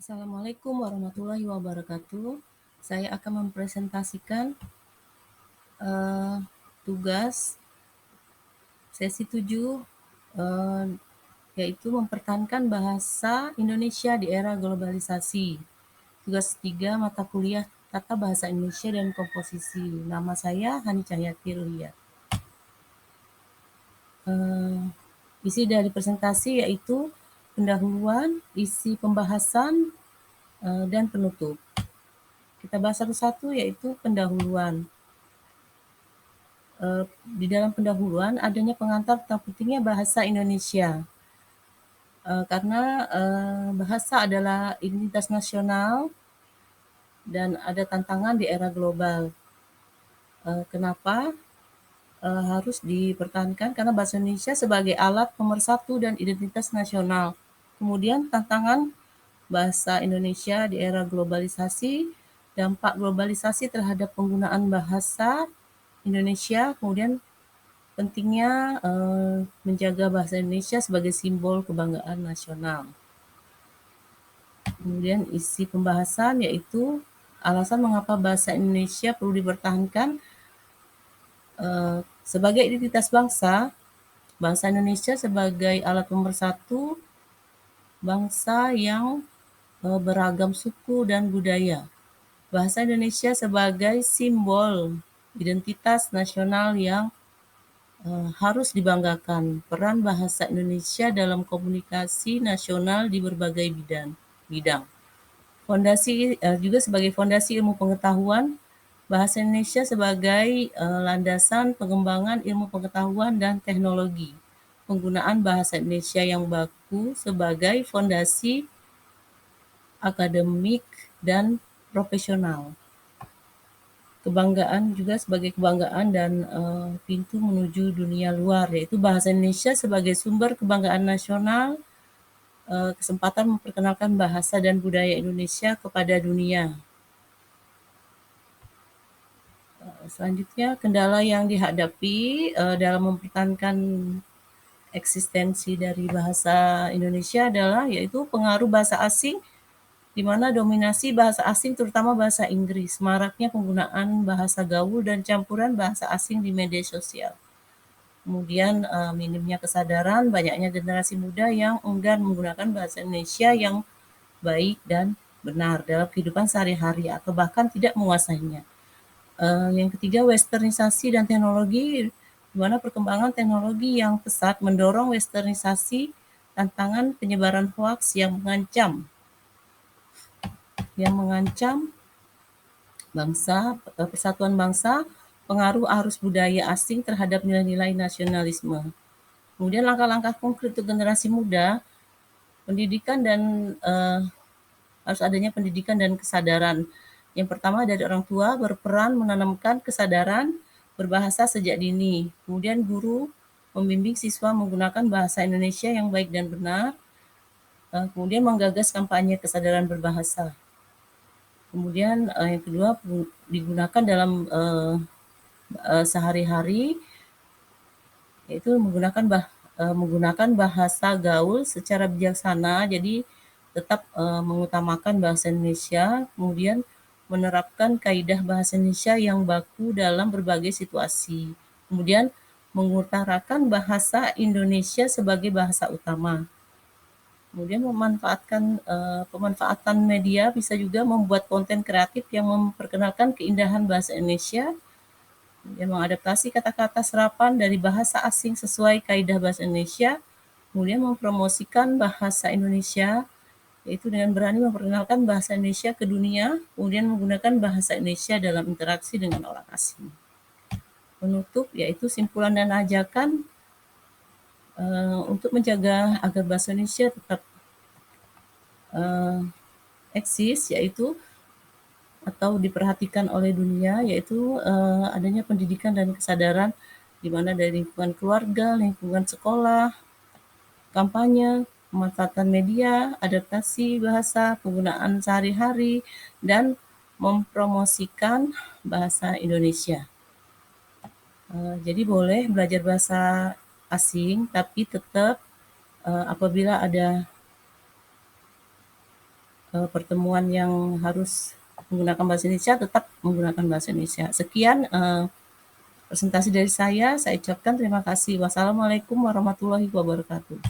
Assalamualaikum warahmatullahi wabarakatuh. Saya akan mempresentasikan eh, tugas sesi 7, eh, yaitu mempertahankan bahasa Indonesia di era globalisasi. Tugas 3 mata kuliah Tata Bahasa Indonesia dan Komposisi. Nama saya Hani Cahyati Rulia. Isi dari presentasi yaitu pendahuluan, isi pembahasan, dan penutup. Kita bahas satu-satu yaitu pendahuluan. Di dalam pendahuluan adanya pengantar tentang pentingnya bahasa Indonesia. Karena bahasa adalah identitas nasional dan ada tantangan di era global. Kenapa harus dipertahankan? Karena bahasa Indonesia sebagai alat pemersatu dan identitas nasional. Kemudian tantangan bahasa Indonesia di era globalisasi, dampak globalisasi terhadap penggunaan bahasa Indonesia, kemudian pentingnya menjaga bahasa Indonesia sebagai simbol kebanggaan nasional. Kemudian isi pembahasan yaitu alasan mengapa bahasa Indonesia perlu dipertahankan sebagai identitas bangsa. Bahasa Indonesia sebagai alat pemersatu bangsa yang beragam suku dan budaya. Bahasa Indonesia sebagai simbol identitas nasional yang harus dibanggakan. Peran bahasa Indonesia dalam komunikasi nasional di berbagai bidang. Fondasi juga sebagai fondasi ilmu pengetahuan, bahasa Indonesia sebagai landasan pengembangan ilmu pengetahuan dan teknologi. Penggunaan bahasa Indonesia yang baku sebagai fondasi akademik dan profesional. Kebanggaan juga sebagai kebanggaan dan pintu menuju dunia luar, yaitu bahasa Indonesia sebagai sumber kebanggaan nasional, kesempatan memperkenalkan bahasa dan budaya Indonesia kepada dunia. Selanjutnya, kendala yang dihadapi dalam mempertahankan eksistensi dari bahasa Indonesia adalah yaitu pengaruh bahasa asing, di mana dominasi bahasa asing terutama bahasa Inggris, maraknya penggunaan bahasa gaul dan campuran bahasa asing di media sosial. Kemudian minimnya kesadaran banyaknya generasi muda yang enggan menggunakan bahasa Indonesia yang baik dan benar dalam kehidupan sehari-hari atau bahkan tidak menguasainya. Yang ketiga, westernisasi dan teknologi, di mana perkembangan teknologi yang pesat mendorong westernisasi, tantangan penyebaran hoaks yang mengancam bangsa, persatuan bangsa, pengaruh arus budaya asing terhadap nilai-nilai nasionalisme. Kemudian langkah-langkah konkret untuk generasi muda, pendidikan dan harus adanya pendidikan dan kesadaran. Yang pertama dari orang tua berperan menanamkan kesadaran berbahasa sejak dini. Kemudian guru membimbing siswa menggunakan bahasa Indonesia yang baik dan benar. Kemudian menggagas kampanye kesadaran berbahasa. Kemudian yang kedua digunakan dalam sehari-hari, yaitu menggunakan bahasa gaul secara bijaksana, jadi tetap mengutamakan bahasa Indonesia, kemudian menerapkan kaidah bahasa Indonesia yang baku dalam berbagai situasi, kemudian mengutarakan bahasa Indonesia sebagai bahasa utama. Kemudian pemanfaatan media bisa juga membuat konten kreatif yang memperkenalkan keindahan bahasa Indonesia, yang mengadaptasi kata-kata serapan dari bahasa asing sesuai kaidah bahasa Indonesia, kemudian mempromosikan bahasa Indonesia, yaitu dengan berani memperkenalkan bahasa Indonesia ke dunia, kemudian menggunakan bahasa Indonesia dalam interaksi dengan orang asing. Penutup yaitu simpulan dan ajakan untuk menjaga agar bahasa Indonesia tetap eksis, yaitu atau diperhatikan oleh dunia, yaitu adanya pendidikan dan kesadaran di mana dari lingkungan keluarga, lingkungan sekolah, kampanye, pemanfaatan media, adaptasi bahasa, penggunaan sehari-hari, dan mempromosikan bahasa Indonesia. Jadi boleh belajar bahasa asing, tapi tetap apabila ada pertemuan yang harus menggunakan bahasa Indonesia tetap menggunakan bahasa Indonesia. Sekian presentasi dari saya ucapkan terima kasih. Wassalamualaikum warahmatullahi wabarakatuh.